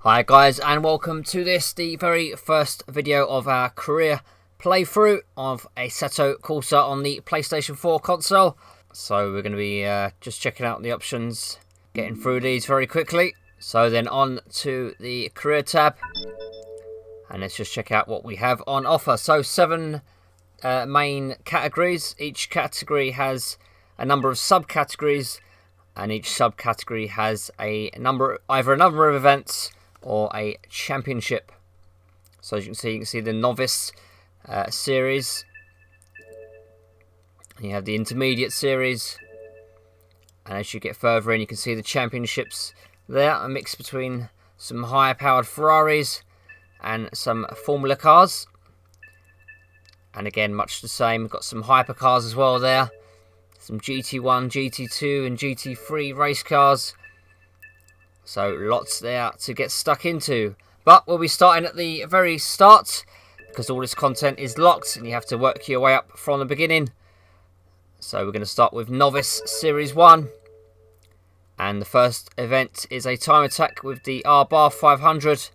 Hi guys, and welcome to this, the very first video of our career playthrough of Assetto Corsa on the PlayStation 4 console. So we're going to be just checking out the options, getting through these very quickly. So then on to the career tab, and let's just check out what we have on offer. So 7 main categories. Each category has a number of subcategories, and each subcategory has either a number of events or a championship. So as you can see the novice series, and you have the intermediate series, and as you get further in you can see the championships there, a mix between some higher powered Ferraris and some Formula cars, and again much the same, we've got some hypercars as well there, some GT1, GT2 and GT3 race cars. So lots there to get stuck into. But we'll be starting at the very start, because all this content is locked and you have to work your way up from the beginning. So we're going to start with Novice Series 1. And the first event is a time attack with the R-Bar 500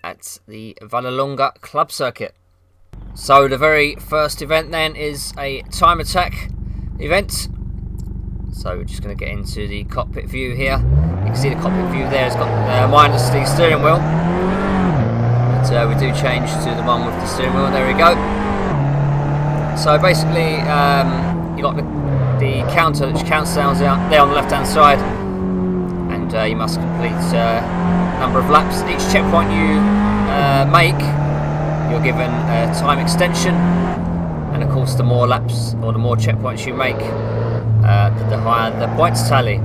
at the Vallelunga Club Circuit. So the very first event then is a time attack event. So we're just going to get into the cockpit view here. You can see the cockpit view there has got minus the steering wheel. But we do change to the one with the steering wheel. There we go. So basically, you got the counter which counts down there on the left hand side. And you must complete a number of laps. Each checkpoint you make, you're given a time extension. And of course, the more laps or the more checkpoints you make, the higher the points tally.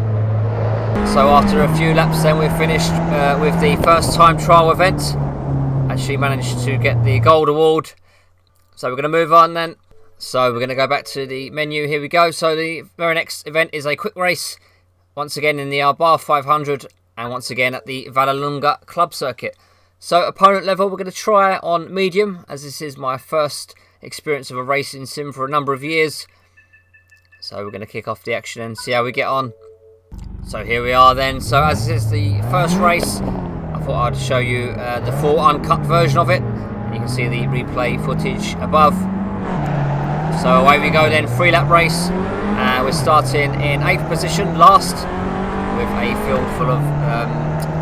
So after a few laps then we're finished with the first time trial event. Actually managed to get the gold award. So we're going to move on then. So we're going to go back to the menu. Here we go. So the very next event is a quick race. Once again in the R-Bar 500 and once again at the Vallelunga Club Circuit. So opponent level we're going to try on medium, as this is my first experience of a racing sim for a number of years. So we're going to kick off the action and see how we get on. So here we are then. So as this is the first race, I thought I'd show you the full uncut version of it. You can see the replay footage above. So away we go then, 3-lap race. We're starting in 8th position, last, with a field full of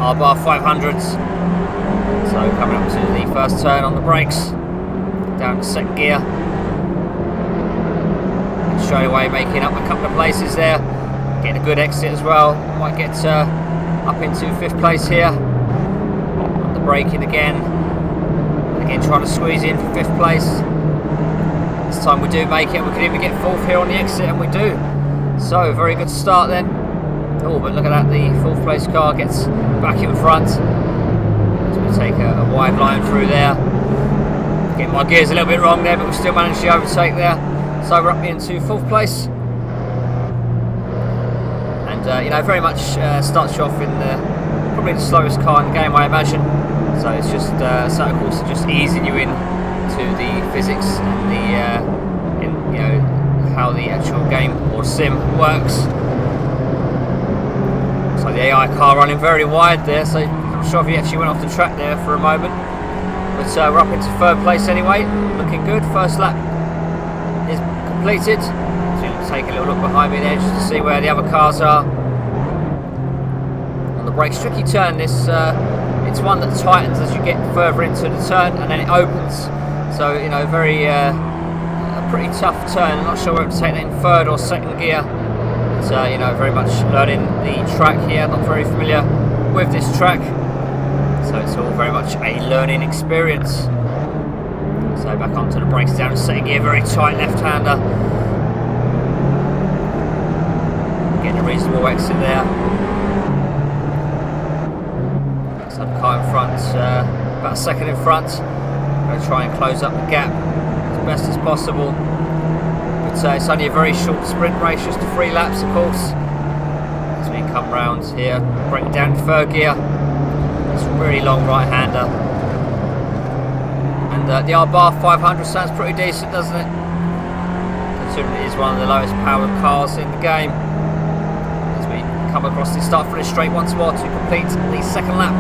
R-Bar 500s. So coming up to the first turn on the brakes, down to second gear. Straight away making up a couple of places there, getting a good exit as well. Might get up into 5th place here. On the braking again trying to squeeze in for 5th place. This time we do make it, we could even get 4th here on the exit, and we do. So very good start then. Oh, but look at that, the 4th place car gets back in front. So we take a wide line through there. Getting my gears a little bit wrong there, but we still managed to overtake there. So we're up into 4th place, and you know, very much starts you off in probably the slowest car in the game, I imagine. So it's just Assetto Corsa just easing you in to the physics and you know, how the actual game or sim works. So the AI car running very wide there, so I'm not sure if he actually went off the track there for a moment. But we're up into 3rd place anyway, looking good. First lap is completed. So take a little look behind me there just to see where the other cars are. On the brakes, tricky turn this. It's one that tightens as you get further into the turn, and then it opens. So you know, very a pretty tough turn. I'm not sure whether to take that in 3rd or 2nd gear. But you know, very much learning the track here. Not very familiar with this track, so it's all very much a learning experience. So back onto the brakes, down to 2nd gear, very tight left-hander. Getting a reasonable exit there. So the car in front, about a 2nd in front. I'm going to try and close up the gap as best as possible. But it's only a very short sprint race, just 3 laps of course. As we come round here, break down to 3rd gear. It's a really long right-hander. And the R-Bar 500 sounds pretty decent, doesn't it? Considering it is one of the lowest powered cars in the game. As we come come across the start-finish straight once more to complete the second lap.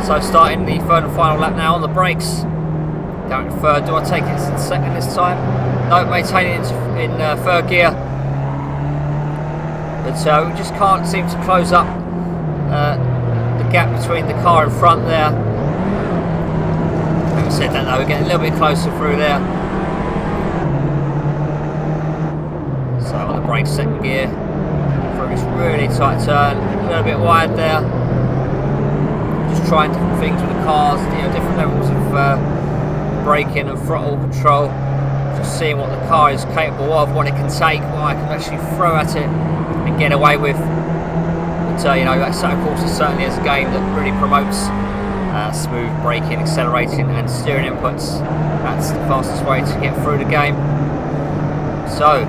So starting the third and final lap now on the brakes. Down to third. Do I take it in second this time? No, maintaining it in third gear. But we just can't seem to close up the gap between the car in front there. Having said that though, we're getting a little bit closer through there. So on the brakes, second gear. Through this really tight turn. A little bit wide there. Just trying different things with the cars, different levels of braking and throttle control. Just seeing what the car is capable of, what it can take, what I can actually throw at it and get away with. But Assetto Corsa certainly is a game that really promotes smooth braking, accelerating and steering inputs. That's the fastest way to get through the game. So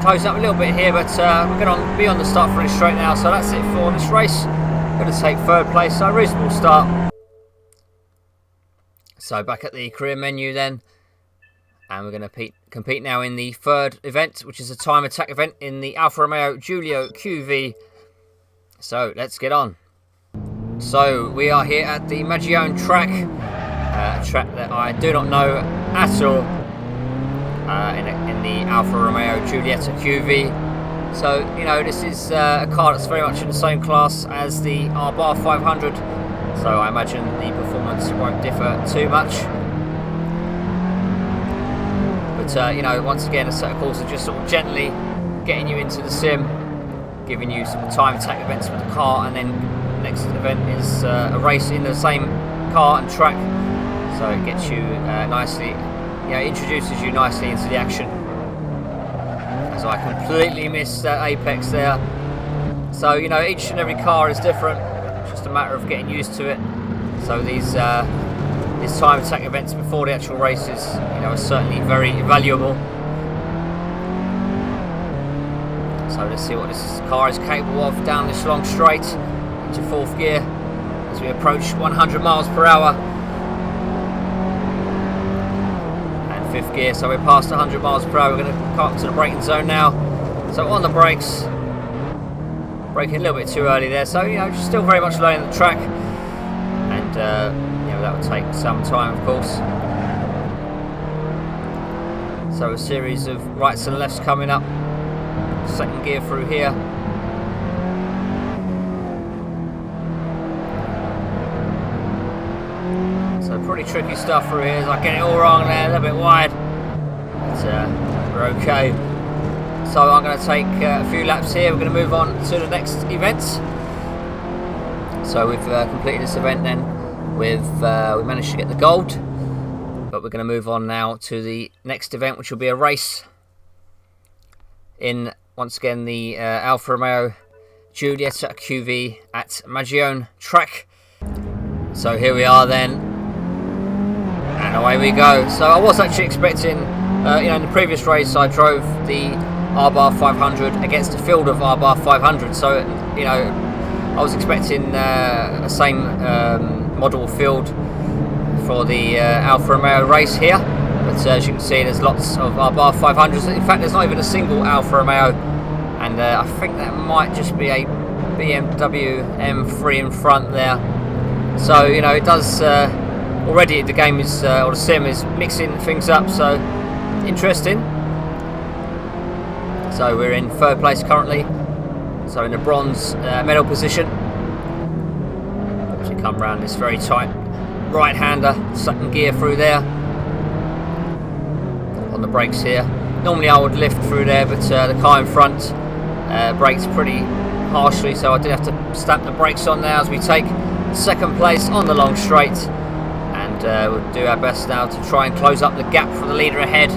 close up a little bit here, but we're going to be on the start finish straight now. So that's it for this race. Going to take third place, so a reasonable start. So back at the career menu then, and we're going to compete now in the third event, which is a time attack event in the Alfa Romeo Giulio QV. So let's get on. So we are here at the Magione track, a track that I do not know at all, in the Alfa Romeo Giulietta QV. So this is a car that's very much in the same class as the R-Bar 500. So I imagine the performance won't differ too much. But once again, Assetto Corsa just sort of gently getting you into the sim, giving you some time attack events with the car, and then the next event is a race in the same car and track. So it gets you nicely, introduces you nicely into the action. As I completely missed that apex there. So each and every car is different. It's just a matter of getting used to it. So these time attack events before the actual races, are certainly very valuable. So let's see what this car is capable of down this long straight into fourth gear as we approach 100 miles per hour. And fifth gear, so we're past 100 miles per hour. We're going to come up to the braking zone now. So on the brakes, braking a little bit too early there. So just still very much learning the track, and that will take some time, of course. So a series of rights and lefts coming up. Second gear through here. So pretty tricky stuff through here. I get it all wrong there, a little bit wide. But we're okay. So I'm going to take a few laps here. We're going to move on to the next event. So we've completed this event then. We managed to get the gold, but we're going to move on now to the next event, which will be a race in, once again, the Alfa Romeo Giulietta QV at Magione track. So here we are then, and away we go. So I was actually expecting, in the previous race I drove the R-Bar 500 against a field of R-Bar 500, so I was expecting the same model field for the Alfa Romeo race here, but as you can see, there's lots of R-Bar 500s. In fact, there's not even a single Alfa Romeo, and I think that might just be a BMW M3 in front there. So it does already, the game is or the sim is mixing things up, so interesting. So we're in third place currently, so in the bronze medal position. As we come around this very tight right-hander, second gear through there. On the brakes here. Normally I would lift through there, but the car in front brakes pretty harshly, so I did have to stamp the brakes on there as we take second place on the long straight. And we'll do our best now to try and close up the gap from the leader ahead,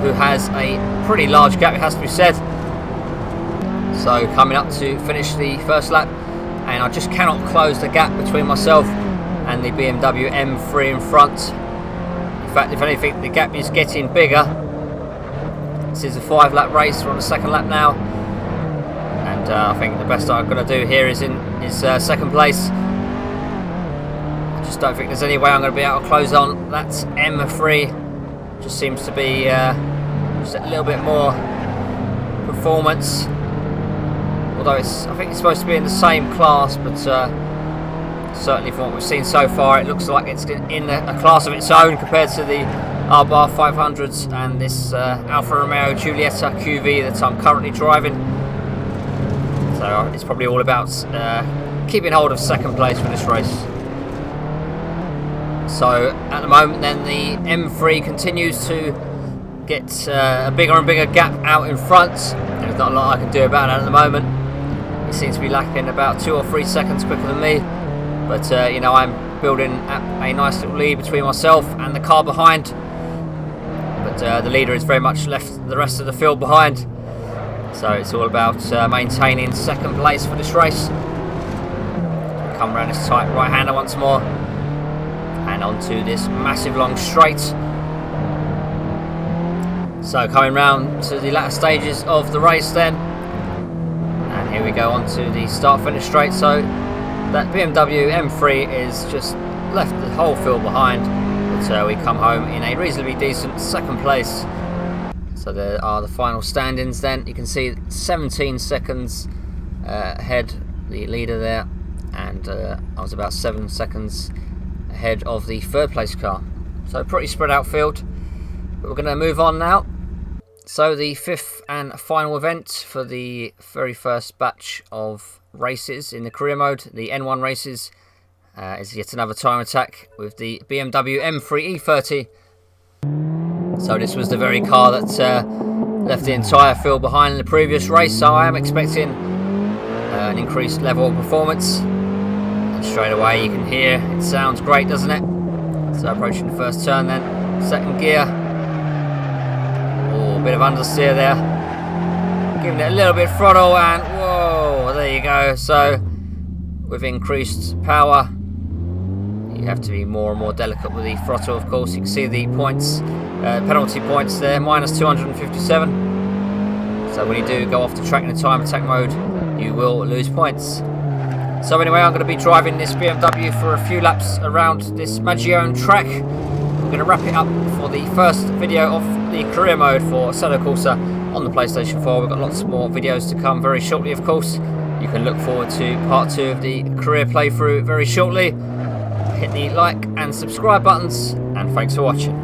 who has a pretty large gap, it has to be said. So coming up to finish the first lap, and I just cannot close the gap between myself and the BMW M3 in front. In fact, if anything, the gap is getting bigger. This is a 5-lap race. We're on the second lap now, and I think the best I'm going to do here is second place. I just don't think there's any way I'm going to be able to close on that M3. Just seems to be just a little bit more performance, or although I think it's supposed to be in the same class, but certainly from what we've seen so far, it looks like it's in a class of its own compared to the R-Bar 500s and this Alfa Romeo Giulietta QV that I'm currently driving. So it's probably all about keeping hold of second place for this race. So at the moment then, the M3 continues to get a bigger and bigger gap out in front. There's not a lot I can do about it at the moment. He seems to be lacking about 2 or 3 seconds quicker than me. But you know, I'm building a nice little lead between myself and the car behind. But the leader is very much left the rest of the field behind. So it's all about maintaining second place for this race. Come around this tight right-hander once more. And onto this massive long straight. So coming round to the latter stages of the race then. And here we go onto the start-finish straight. So that BMW M3 is just left the whole field behind. But we come home in a reasonably decent second place. So there are the final standings then. You can see 17 seconds ahead, the leader there. And I was about 7 seconds ahead of the third place car. So pretty spread out field. But we're going to move on now. So the fifth and final event for the very first batch of races in the career mode, the N1 races, is yet another time attack with the BMW M3 E30. So this was the very car that left the entire field behind in the previous race, so I am expecting an increased level of performance. And straight away you can hear it sounds great, doesn't it? So approaching the first turn then, second gear. Oh, a bit of understeer there. Giving it a little bit of throttle and whoa, there you go. So with increased power, you have to be more and more delicate with the throttle, of course. You can see the points, penalty points there, minus 257. So when you do go off the track in the time attack mode, you will lose points. So anyway, I'm going to be driving this BMW for a few laps around this Magione track. I'm going to wrap it up for the first video of the career mode for Assetto Corsa on the PlayStation 4. We've got lots more videos to come very shortly, of course. You can look forward to part 2 of the career playthrough very shortly. Hit the like and subscribe buttons, and thanks for watching.